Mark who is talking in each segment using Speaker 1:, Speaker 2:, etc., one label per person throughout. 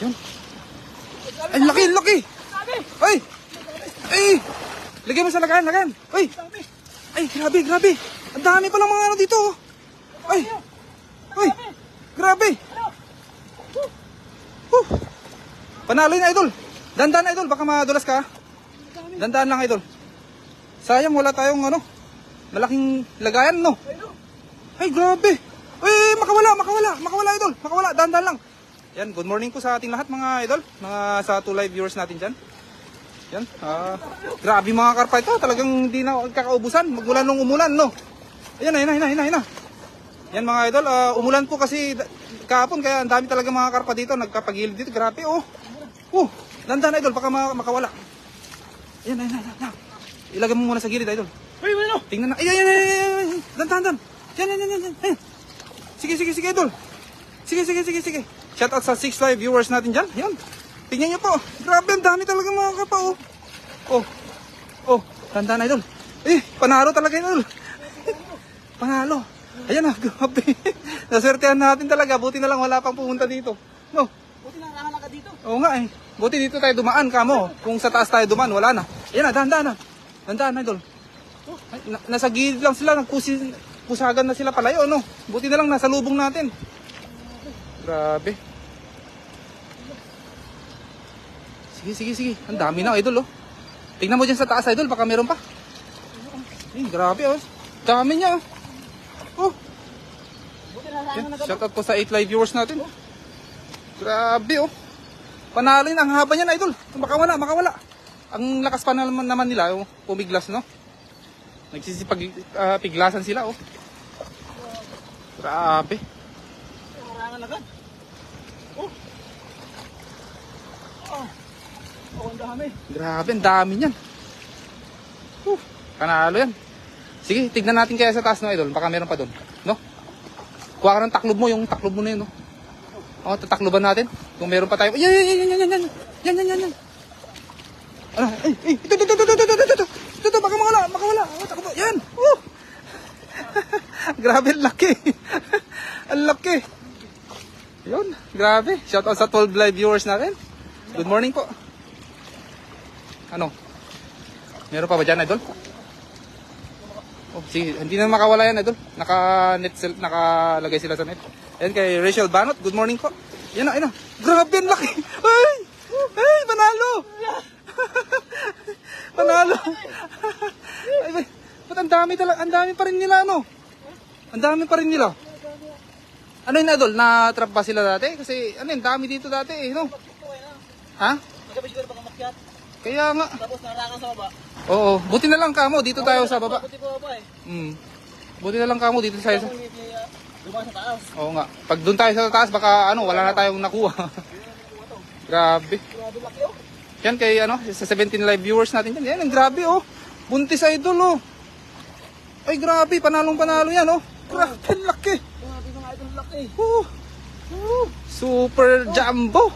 Speaker 1: Yun. Ay, laki, laki. Ay. Ay. Lagay mo sa lagayan, lagayan. Ay. Ay, grabe, grabe. Ang dami palang mga ano dito. Ay. Ay. Grabe. Panalo yun, idol. Dandan, idol. Baka madulas ka. Dandan lang, idol. Sayang, wala tayong ano, malaking lagayan, no? Ay, grabe. Ay, makawala, idol. Makawala, dandan lang. Yan, good morning po sa ating lahat, mga idol. Mga sa 2 live viewers natin dyan. Yan, grabe mga karpa ito. Talagang hindi na kakaubusan. Magmula nung umulan, no? Ayan, ayun na. Yan, mga idol. Umulan po kasi kahapon, kaya ang dami talaga mga karpa dito. Nagkapagilid dito. Grabe, oh. Oh, dandan, idol. Baka makawala. Ayan. Ilagay mo muna sa gilid, idol.
Speaker 2: Ay, ano?
Speaker 1: Tingnan na. Ay. Dandan. Yan. Sige, idol. Sige. Shout out sa 6 live viewers natin dyan. Yan. Tingnan nyo po. Grabe, ang dami talaga mga kapa, oh. Oh, dandan, idol. Panalo talaga, idol. Panalo. Ayan na, grabe. Naswertehan natin talaga. Buti na lang wala pang pumunta dito. No?
Speaker 2: Buti na nakahala ka dito.
Speaker 1: Oo nga eh. Buti dito tayo dumaan, kamo. Kung sa taas tayo dumaan, wala na. Ayan na, dandan, idol. Ay, nasa gilid lang sila. Pusagan na sila palayo, no? Buti na lang nasa lubong natin. Grabe. Sige. Ang dami na, idol, oh. Tingnan mo dyan sa taas, idol. Baka meron pa. Grabe, oh. Dami niya, oh.
Speaker 2: Buti na nakahala
Speaker 1: Yan,
Speaker 2: ka.
Speaker 1: shoutout po sa 8 live viewers natin. Grabe, oh. Panalo yun, ang haba niyan, idol. Makawala. Ang lakas pa naman nila, oh. Pumiglas, no? Nagsisipagpiglasan sila, oh. Grabe.
Speaker 2: Marangan agad. Ang dami.
Speaker 1: Grabe, ang dami niyan. Panalo yan. Sige, tignan natin kaya sa taas, no, idol. Baka meron pa doon, no? Kuha ka ng taklob mo, yung taklob mo na yun, no? O, tatakloban natin. Kung meron pa tayo. Yan. Ano? Ito, baka makawala. Takbo. Yan. Grabe, ang laki. Ang laki. Yun, grabe. Shout out sa 12 live viewers natin. Good morning po. Ano? Meron pa ba dyan, idol? Oh, sige, hindi na makawala yan, idol. Nakalagay sila sa net. Ayan kay Rachel Banot. Good morning po. Yan na. Grabe, ang laki. Ay, panalo. Panalo. Ay, ba't ang dami talaga? Ang dami pa rin nila, ano? Ang dami pa rin nila. Ano yun, idol? Na-trap ba sila dati? Kasi, ano yun, dami dito dati, eh, no? Ha?
Speaker 2: Magabi siguro pag umakyat.
Speaker 1: Kaya nga.
Speaker 2: Tapos narangan sa baba.
Speaker 1: Oo, buti na lang kamo. Dito tayo sa baba.
Speaker 2: Buti pa baba eh.
Speaker 1: Buti na lang kamo. Dito tayo sa...
Speaker 2: Dumaan sa taas.
Speaker 1: Oo nga. Pag doon tayo sa taas, baka ano, wala na tayong nakuha. Grabe.
Speaker 2: Grabe laki oh.
Speaker 1: Yan kay ano, sa 17 live viewers natin yan. Yan, ang grabe, oh. Buntis idol, oh. Ay, grabe. Panalo yan, oh. Grabe, ang laki.
Speaker 2: Grabe mga idol laki.
Speaker 1: Super jumbo.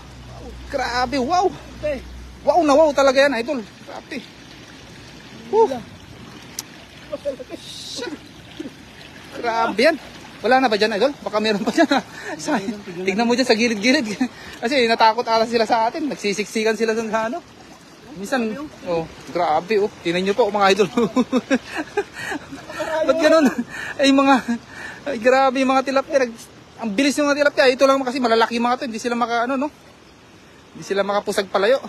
Speaker 1: Grabe, wow.
Speaker 2: Okay.
Speaker 1: Wow na wow talaga yan, idol. Grabe. Grabe yan. Wala na ba dyan, idol? Baka meron pa dyan, ha? Tignan mo dyan sa gilid-gilid. Kasi natakot ata sila sa atin. Nagsisiksikan sila sa ano. Minsan, grabe, oh. Tingnan nyo po, mga idol. Ba't ganun? Ay, grabe yung mga tilapia. Ang bilis yung mga tilapia. Ito lang kasi malalaki yung mga to. Hindi sila hindi sila makapusag palayo.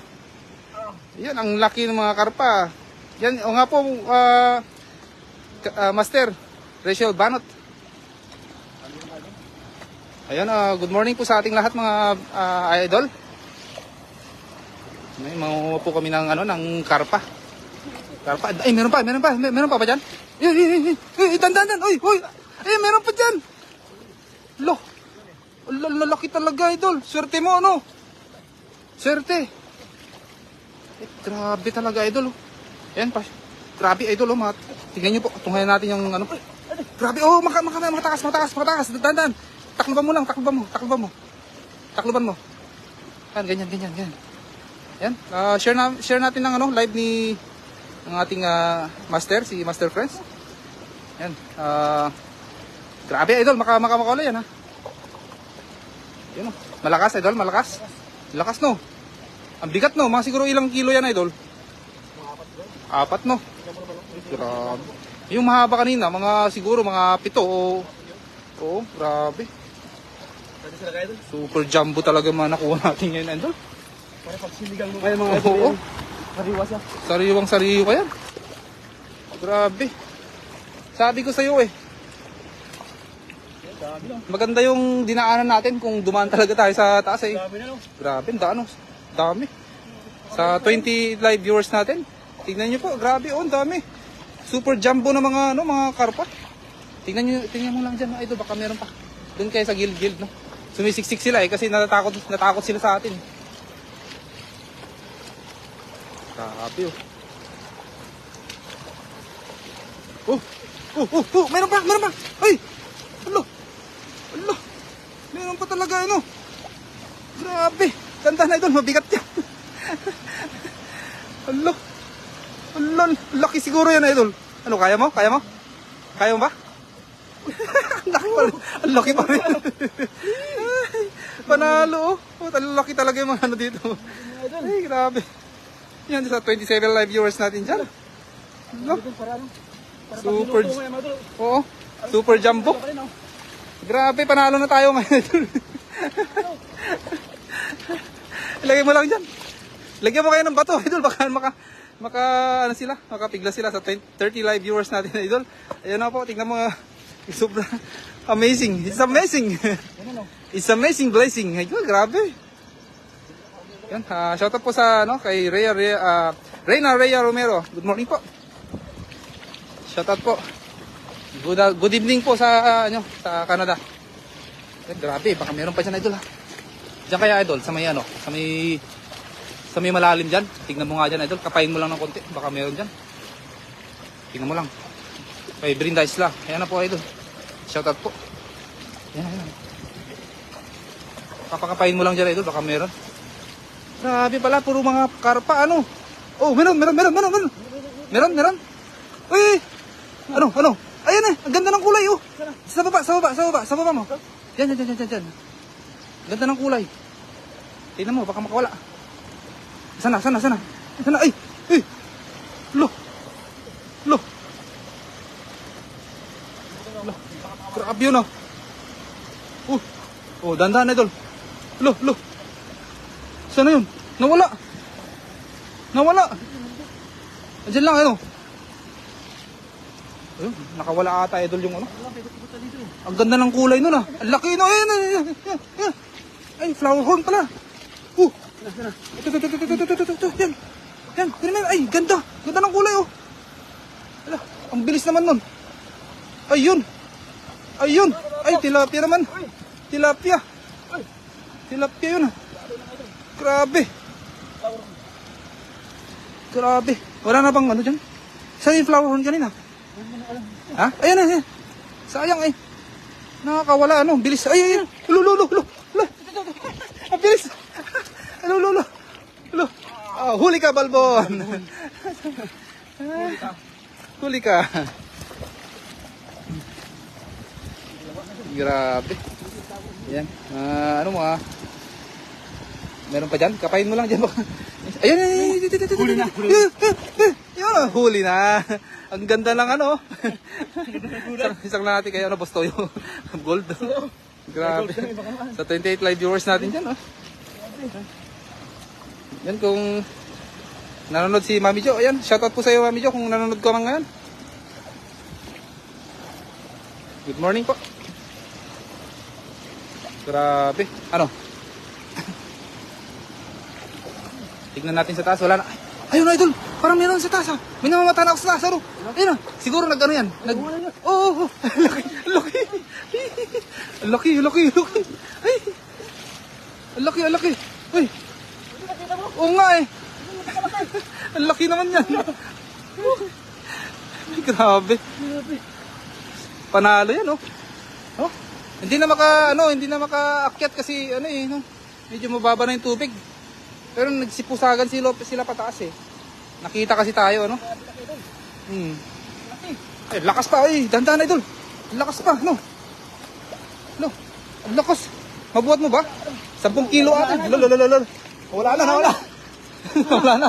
Speaker 1: Yan, ang laki ng mga karpa. Yan, o nga po, Master Rachel Banot. Ayan, good morning po sa ating lahat mga idol. May mangunguha po kami ng ng karpa. Ay, meron pa ba diyan? Dandan. Oy. Ay, meron pa diyan. Lalaki talaga, idol. Swerte mo, ano? Swerte. Grabe talaga, idol. Ayan pa. Grabe, idol, oh. Tingnan niyo po. Tunghayan natin yung ano. Grabe, oh, matakas. Dandan. Takloban mo. Yan, ganyan. Yan. Share natin ng live ng ating master, si Master Friends. Yan. Grabe, idol. Makawala yan, ha. Yan, oh. Malakas, idol. Lakas no. Ang bigat no. Mga siguro ilang kilo yan idol? Apat no. Grabe. Yung mahaba kanina, mga siguro mga 7 o... Oo, grabe.
Speaker 2: Pwede sila kayo doon.
Speaker 1: Super jumbo talaga mga nakuha natin ngayon idol.
Speaker 2: Para pag sinigang mo kayo mga idol.
Speaker 1: Oo.
Speaker 2: Sariwa siya.
Speaker 1: Sariwang sariwa yan. Grabe. Sabi ko sa'yo eh.
Speaker 2: Dami no.
Speaker 1: Maganda yung dinaanan natin kung dumaan talaga tayo sa taas eh.
Speaker 2: Dami na no.
Speaker 1: Grabe, ang dami. Sa 20 live viewers natin. Tingnan nyo po, grabe oh, ang dami. Super jumbo na mga mga karpa. Tingnan mo lang diyan, idol, baka meron pa. Doon kayo sa guild, no. Sumisiksik sila eh kasi natakot sila sa atin. Grabe oh. Meron pa. Ay! Alo. Meron pa talaga ano. Grabe. Ganda na idol, mabigat yan. Alo. Laki siguro yan idol. Ano, kaya mo? Kaya mo ba? Ang laki pa rin. Ay, panalo oh. Ang laki talaga yung mga ano dito. Ay, grabe. Yan sa 27 live viewers natin dyan. Alo. Super. Oo. Super jumbo. Grabe, panalo na tayo ngayon. Ilagay mo lang dyan. Lagyan mo kayo ng bato, idol. Baka makapigla sila sa 30 live viewers natin, idol. Ayan na po, tingnan mo. Super amazing. It's amazing. It's amazing blessing. Ayun, grabe. Yan, shout out po sa kay Reyna Romero. Good morning po. Shout out po. Good evening po sa sa Canada. Grabe, baka meron pa dyan idol ha. Diyan kaya idol, sa may malalim dyan. Tingnan mo nga dyan idol, kapain mo lang ng konti. Baka meron dyan. Tingnan mo lang. Kay Brinda Isla. Ayan na po idol. Shout out po. Ayan. Kapakapain mo lang dyan idol, baka meron. Grabe pala, puro mga karpa ano. Oh, meron. Meron. Uy! Ano? Ayan eh, ang ganda ng kulay oh. Sa baba mo. Yan. Ganda ng kulay. Tingnan mo, baka makawala. Sana. Ay! Lo. Grabe yun oh. Oh, dandan idol. Lo. Sana yun? Nawala. Andiyan lang ano. Ayun, nakawala ata idol yung ano. Ang ganda ng kulay nun ah. Ang laki no. Ayan. Ay, flower horn pala. Ito. Yan. Ay, ganda. Ganda ng kulay oh. Ala, ang bilis naman nun. Ayun. Ay, tilapia naman. Tilapia yun ah. Grabe. Wala na bang ano dyan? Saan yung flower horn kanina? Ha? Ayan. Sayang eh. Nakakawala ano. Bilis. Ay. Lulo. Ang bilis. Lulo. Huli ka, Balbon. Huli ka. Grabe. Yan. Meron pa dyan? Kapain mo lang dyan. Ayun.
Speaker 2: Huli na.
Speaker 1: Yan, huli na. Ang ganda lang ano. Isang natin kayo bosto yung gold. Grabe. Sa 28 live viewers natin dyan. Yan kung nanonood si Mami Jo. Ayan, shoutout po sa iyo Mami Jo kung nanonood ko ngayon. Good morning po. Grabe. Ano? Tignan natin sa taas. Wala na. Ayun idol. Parang meron sa taas ha. May namamata na ako sa taas. Ano? Ayun na. Siguro nag-ano yan. Oo. Laki. Ay. Ang laki. Uy. Oo nga eh. Ang laki naman yan. Grabe. Panalo yan oh. Hindi na makaakyat kasi medyo mababa na yung tubig. Pero nagsipusagan sila pataas eh. Nakita kasi tayo Ay, lakas pa Dandan idol. Lakas pa Ang lakas. Mabuhat mo ba? 10 kilo ata. Lolo. Wala na, wala. Wala na.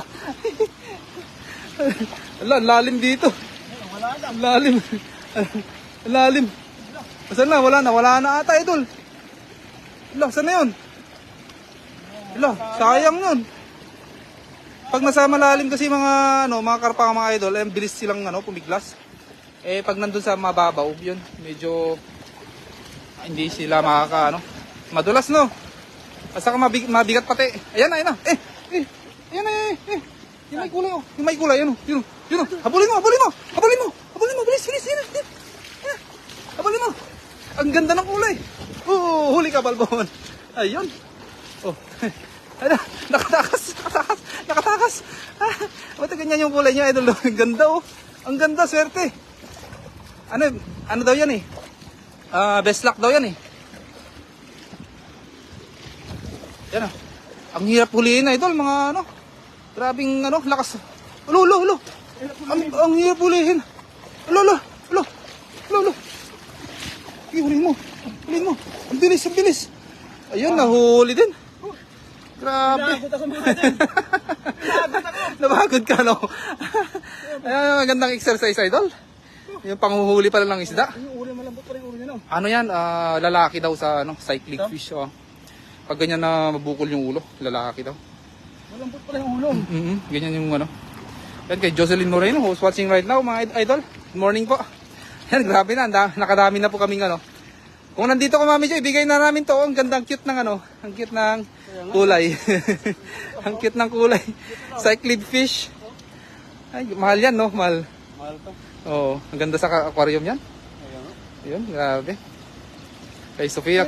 Speaker 1: Wala, lalim dito. Lalim. Lalim. Saan na? Wala na ata, idol. Wala, saan na yun? Wala, sayang yun. Pag nasa malalim kasi mga mga karpa mga idol, ay bilis silang pumiglas. Eh pag nandun sa mababaw, yun, medyo hindi sila madulas no. At saka mabigat pati. Ayan na. Ayan na. Yung may kulay oh. Yung may kulay, yun. Habulin mo. Bilis. Habulin mo. Ang ganda ng kulay. Oh, huli ka, Balbon. Ayun. Oh. Ano, nakatakas. Ba't ganyan yung kulay niya, idol? Ang ganda oh. Ang ganda, swerte. Ano daw yan eh? Best luck daw yan eh. Yan ah. Ang hirap huliin, idol, mga grabing lakas. Ulo. Ang hirap huliin. Ulo. Huliin mo. Ang bilis. Ayun, nahuli din. Grabe. Nabagod ka, no? Ayan, magandang exercise, idol. Yung panghuhuli pala ng isda.
Speaker 2: Yung uri, malambot pa rin uri niya, no?
Speaker 1: Ano yan? Lalaki daw sa cyclic fish. Oh. Pag ganyan na mabukol yung ulo, lalaki daw.
Speaker 2: Malambot pa rin yung ulo.
Speaker 1: Ganyan yung Yan kay Jocelyn Moreno, who's watching right now, mga idol. Good morning po. Yan, grabe na. Nakadami na po kaming Kung nandito ka, Mami Jo, ibigay na namin to. Ang ganda, ang cute ng ang cute ng kulay. Ang cute ng kulay. Cyclid fish. Ay, mahal yan, no? Mahal
Speaker 2: to.
Speaker 1: Oo, ang ganda sa aquarium yan. Ayun, grabe. Kay Sofia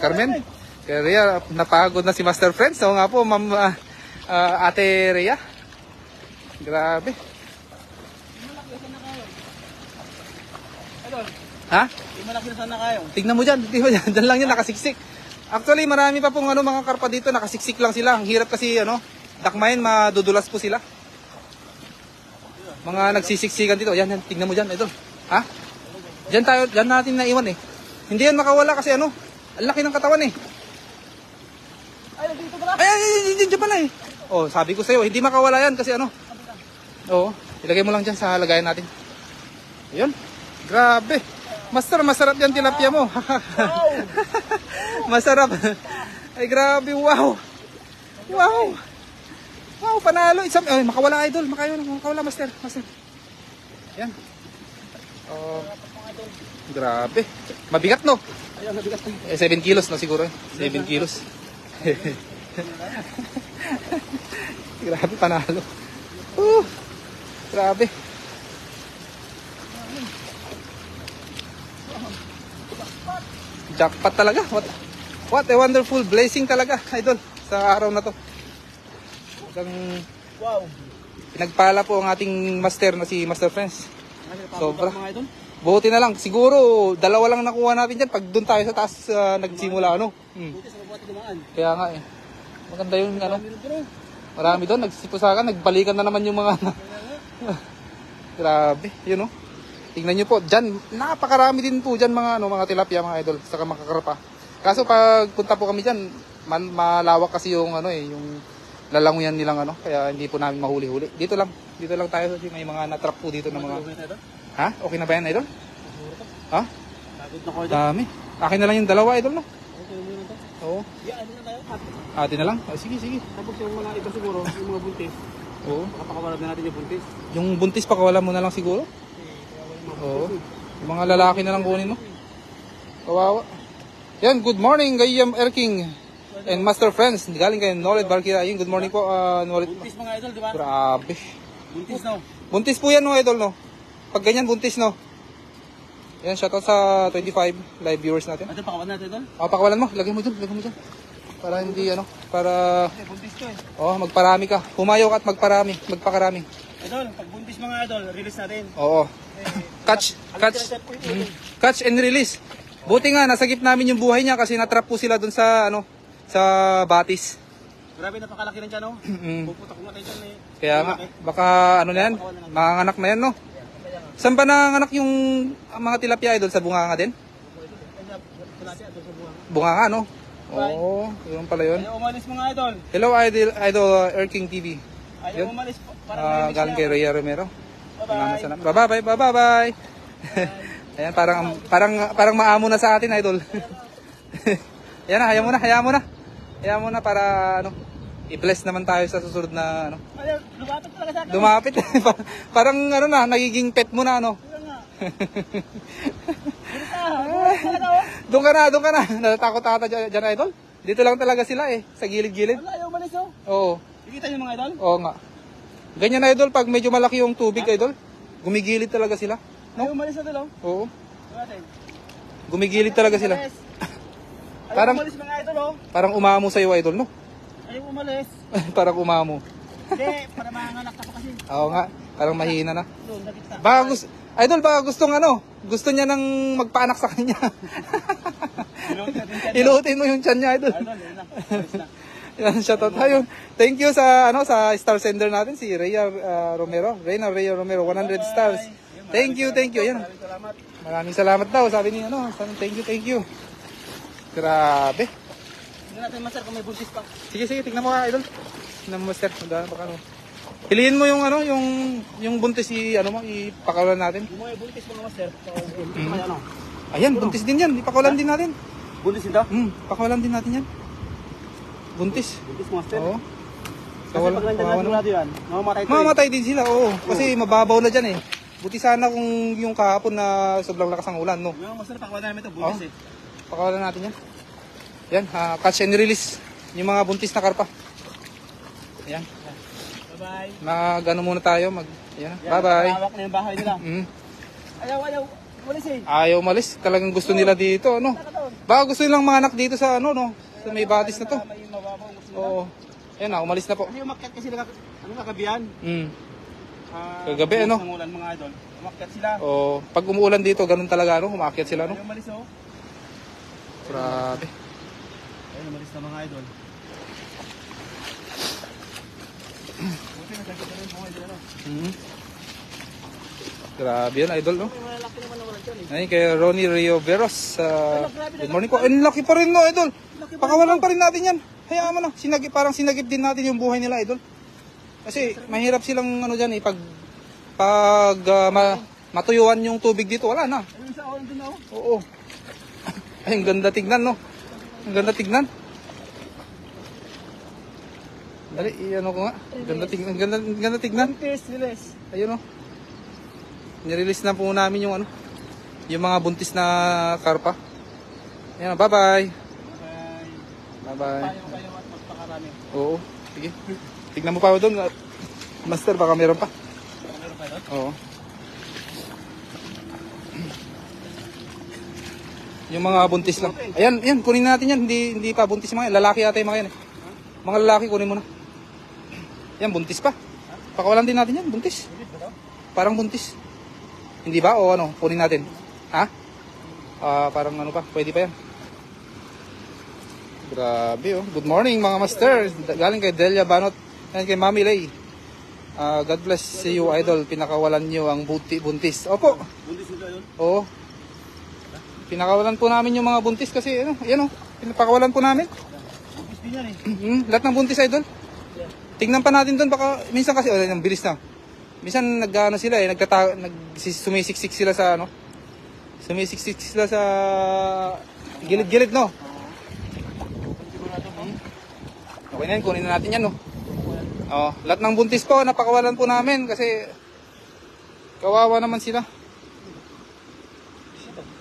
Speaker 1: Carmen. Kay Rhea, napagod na si Master Friends. So nga po, Ma'am Ate Rhea. Grabe. Ha?
Speaker 2: Yung malaki na sana kayo.
Speaker 1: Tignan mo dyan. Dyan lang yan, nakasiksik. Actually, marami pa pong mga karpa dito, nakasiksik lang sila. Ang hirap kasi, dakmayin, madudulas po sila. Mga nagsisiksikan dito. Yan, tignan mo dyan, ito. Ha? Dyan natin naiwan eh. Hindi yan makawala kasi ang laki ng katawan eh.
Speaker 2: Ay, nandito pala.
Speaker 1: Ay, dyan pala eh. Oh, sabi ko sa'yo, hindi makawala yan kasi Oo, ilagay mo lang dyan sa lagayan natin. Ayun, grabe. Masarap yan tilapia mo.
Speaker 2: Wow!
Speaker 1: Masarap. Ay, grabe, wow. Wow, panalo. Ay, makawala, idol. Makawala, master. Yan. Grabe. Mabigat, no?
Speaker 2: Ayun, nabigat pa.
Speaker 1: 7 kilos na siguro. 7 kilos. Grabe, panalo. Grabe. Jackpot talaga. What a wonderful blessing talaga, idol, sa araw na to.
Speaker 2: Wow.
Speaker 1: Pinagpala po ang ating master na si Master Friends. Sobra.
Speaker 2: Mga idol.
Speaker 1: Buti na lang. Siguro, 2 lang nakuha natin dyan. Pag doon tayo sa taas nagsimula,
Speaker 2: Buti sa mabuti dumaan.
Speaker 1: Kaya nga eh. Maganda yung
Speaker 2: Meron pero.
Speaker 1: marami doon. Nagsipusakan, nagbalikan na naman yung mga Grabe, yun Tingnan nyo po, dyan, napakarami din po dyan mga tilapia, mga idol, saka makakarpa. Kaso pag punta po kami dyan, malawak kasi yung yung lalanguyan nilang kaya hindi po namin mahuli-huli. Dito lang tayo kasi may mga natrap po dito ng mga. Ha? Okay na ba yan, idol? Ha?
Speaker 2: Pagod na ko idol.
Speaker 1: Dami. Akin na lang yung 2, idol, no?
Speaker 2: Okay, muna to.
Speaker 1: Oo.
Speaker 2: Yeah, ano na tayo?
Speaker 1: Atin na lang? Sige.
Speaker 2: Tapos yung mga iba siguro, yung mga buntis.
Speaker 1: Oo.
Speaker 2: Kapakawarap na natin yung buntis.
Speaker 1: Yung buntis pa kawala mo na lang siguro? Oo. Yung mga lalaki na lang kunin mo. Kawawa. Yan, good morning, Gayam Erking and Master Friends. Galing kayo, Nolet Barkira. Yun, good morning po, Nolet.
Speaker 2: Buntis mga idol, di ba?
Speaker 1: Grabe.
Speaker 2: Buntis no.
Speaker 1: Buntis po yan, idol, no? Pag ganyan, buntis, no? Yan, shoutout sa 25 live viewers natin.
Speaker 2: Idol, pakawan natin idol.
Speaker 1: Pakawalan mo, lagay mo dyan. Para hindi, para,
Speaker 2: Buntis to eh.
Speaker 1: magparami ka. Pumayaw ka at magpakarami.
Speaker 2: Idol, pag buntis mga idol, release natin.
Speaker 1: Oo. Catch and release. Buti nga, nasagip namin yung buhay niya kasi natrap po sila dun sa, sa batis.
Speaker 2: Grabe, napakalaki rin siya, no? Puputak ko nga tayo dyan eh.
Speaker 1: Kaya nga, baka na yan, manganganak na yan, no? Saan ba nanganak yung mga tilapia idol? Sa bunganga din?
Speaker 2: Kalahati, doon sa buwan.
Speaker 1: Bunganga, no? Oo, yun pala yun.
Speaker 2: Ayaw umalis mga idol.
Speaker 1: Hello, Idol Erking TV.
Speaker 2: Ayaw
Speaker 1: Yun.
Speaker 2: umalis. Para
Speaker 1: Galing kay Rhea Romero.
Speaker 2: Bye-bye.
Speaker 1: Bye-bye. Bye-bye. Ayan, parang maamo na sa atin, Idol. Ayan na, hayaan mo na. Hayaan mo na para, ano, i-bless naman tayo sa susunod na, ano.
Speaker 2: Ayaw, lumapit talaga sa akin.
Speaker 1: Lumapit. Parang, ano na, nagiging pet mo na, ano.
Speaker 2: Ayaw nga.
Speaker 1: Doon ka na. Natatakot ata dyan, Idol. Dito lang talaga sila eh, sa gilid-gilid.
Speaker 2: Wala, ayaw umalis oh.
Speaker 1: Oo.
Speaker 2: Ikita niyo mga idol?
Speaker 1: Oo nga. Ganyan, Idol, pag medyo malaki yung tubig, Idol, gumigilid talaga sila.
Speaker 2: Ayaw umalis na idol oh.
Speaker 1: Oo.
Speaker 2: Natin.
Speaker 1: Gumigilid talaga sila.
Speaker 2: Ayaw
Speaker 1: Parang-
Speaker 2: umalis mga idol oh.
Speaker 1: Parang umamo sa'yo, Idol, no?
Speaker 2: Ayaw umalis.
Speaker 1: Parang umamo.
Speaker 2: Hindi, para manganak ako kasi.
Speaker 1: Oo nga, parang mahina na.
Speaker 2: Doon, nakita.
Speaker 1: Idol, baka gusto niya nang magpaanak sa kanya.
Speaker 2: Ilutin natin siya.
Speaker 1: Ilutin mo yung tiyan niya, Idol.
Speaker 2: Idol, yun na. Alis na.
Speaker 1: Yan, shoutout tayo. Thank you sa star sender natin, si Rhea Romero. Rhea Romero, 100 stars. Thank you. Yan.
Speaker 2: Maraming salamat.
Speaker 1: Maraming salamat daw, sabi ni thank you. Grabe.
Speaker 2: Tingnan natin master kung may buntis pa.
Speaker 1: Sige, tignan mo ka, Idol. Tignan mo, Master. Baka ano. Piliin mo yung yung buntis ipakawalan natin.
Speaker 2: Yung mga buntis mga master. Kaya ano?
Speaker 1: Ayan, buntis din yan. Ipakawalan din natin.
Speaker 2: Buntis ito?
Speaker 1: Pakawalan din natin yan. Buntis.
Speaker 2: Buntis mga master.
Speaker 1: Oo.
Speaker 2: Kasi pag nandiyan na sigurado yan, mamamatay ito.
Speaker 1: Mamamatay din sila, oo. Kasi mababaw na dyan eh. Buti sana kung yung kahapon na sobrang lakas ng ulan, no?
Speaker 2: Yung master, pakawalan namin ito, buntis eh.
Speaker 1: Pakawalan natin yan. Yan, catch and release. Yung mga buntis na karpa. Ayan.
Speaker 2: Bye-bye.
Speaker 1: Muna tayo. Ayan. Bye-bye.
Speaker 2: Hawak na yung bahay nila. Ayaw. Walis eh.
Speaker 1: Ayaw umalis. Talagang gusto nila dito, no? Baka gusto nilang mga anak dito sa no? Sa may batis na to.
Speaker 2: May mababaw gusto nila.
Speaker 1: Oo. Ayan na, umalis na po.
Speaker 2: Kasi umakyat kasi nila, kagabihan?
Speaker 1: Kagabi, ano?
Speaker 2: Ng ulan mga idol. Umakyat sila.
Speaker 1: Oo. Pag umuulan dito, ganun talaga, no? Umakyat sila, no?
Speaker 2: Ayaw umalis oh.
Speaker 1: Grabe.
Speaker 2: Ayaw umalis na mga idol. Buti na sakit na rin mga idol ano.
Speaker 1: Grabe yan, Idol, no?
Speaker 2: May malaki naman na walang dyan eh.
Speaker 1: Ayun, kay Ronnie Rio Veros. Good morning po. Ang laki pa rin, no, Idol? Pakawalan pa rin natin yan. Hayaan mo na. Parang sinagip din natin yung buhay nila, Idol. Kasi mahirap silang dyan eh. Pag matuyuan yung tubig dito, wala na.
Speaker 2: Ayun sa awan dun oh.
Speaker 1: Oo. Ay, ang ganda tignan, no? Ang ganda tignan. Dali, ano ko nga. Ganda tignan.
Speaker 2: Buntis, release.
Speaker 1: Ayun, no? Nirelease na po namin yung yung mga buntis na karpa. Ayan, bye-bye. Bye-bye.
Speaker 2: Payo kayo at magpakarami.
Speaker 1: Oo, sige. Tignan mo pa doon. Master, baka meron pa.
Speaker 2: Meron pa doon?
Speaker 1: Oo. Yung mga buntis lang. Ayan, kunin natin yan. Hindi pa buntis mga yan. Lalaki yata yung mga yan. Mga lalaki, kunin mo na. Yan, buntis pa. Pakawalan din natin yan, buntis. Parang buntis. Hindi ba? O ano, kunin natin. Ha? Parang ano pa, pwede pa yan. Grabe oh. Good morning mga master. Galing kay Delia Banot and kay Mami Lay. God bless you, Idol. Pinakawalan nyo ang buntis. Opo.
Speaker 2: Buntis nito yun?
Speaker 1: Oo. Pinakawalan po namin yung mga buntis kasi yan oh. Pinapakawalan po namin.
Speaker 2: Buntis din yan eh.
Speaker 1: Lahat ng buntis, Idol. Tingnan pa natin doon baka minsan kasi ang bilis na. Minsan sila eh, sumisiksik sila sa Sumisiksik sila sa gilid-gilid, no? Okay na yan, kunin na natin yan, no? Lahat ng buntis po, napakawalan po namin kasi kawawa naman sila.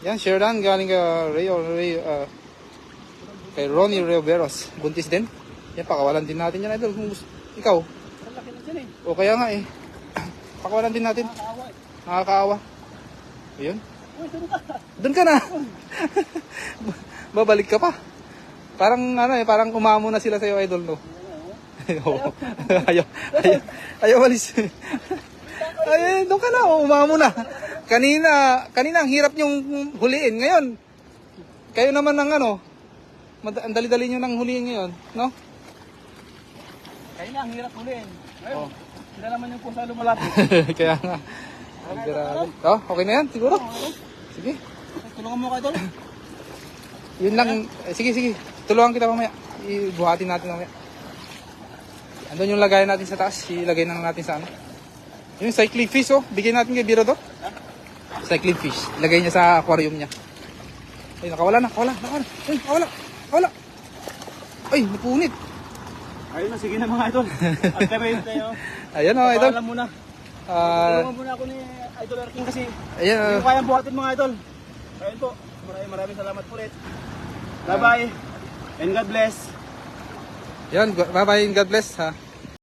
Speaker 1: Yan, Sherdan, galing kay Ronnie Riveros. Buntis din. Yan, pakawalan din natin yan, Idol. Kung gusto, ikaw?
Speaker 2: Malaki na dyan eh.
Speaker 1: O kaya nga eh. Pakawalan din natin.
Speaker 2: Nakakaawa eh.
Speaker 1: Nakakaawa. Ayun.
Speaker 2: Uy, doon ka.
Speaker 1: Doon ka na. Babalik ka pa. Parang parang umamo na sila sa iyo, Idol, no? Oo. Ayaw walis. Ay, doon ka na, umamo na. Kanina ang hirap niyong huliin ngayon. Kayo naman ng ang dali-dali niyo nang huliin ngayon, no?
Speaker 2: Kaya na, ang hirap uliin. Ayun. Sila naman yung pusa lumalapit.
Speaker 1: Kaya nga. Grabe. Okay na yan, siguro? Sige.
Speaker 2: Tulungan mo ka, Idol.
Speaker 1: Yun lang. Sige, sige. Tulungan kita mamaya. Ibuhatin natin mamaya. Andun yung lagayan natin sa taas. Ilagay na natin sa ano. Yung cycling fish, oh. Bigyan natin kay Biro to. Cycling fish. Ilagay niya sa aquarium niya. Ay, nakawala na. Ay, nakawala. Ay, napunit.
Speaker 2: Ayun na, sige na mga idol. At kami tayo.
Speaker 1: Ayan, oh, idol.
Speaker 2: Paalam muna.
Speaker 1: Ah,
Speaker 2: Tulungan muna ako ni Idol Erking kasi
Speaker 1: ayan,
Speaker 2: hindi ko kayang buhatin mga idol. Ayun po. Maraming salamat po ulit. Bye-bye. And God bless.
Speaker 1: Yan, bye-bye and God bless, ha.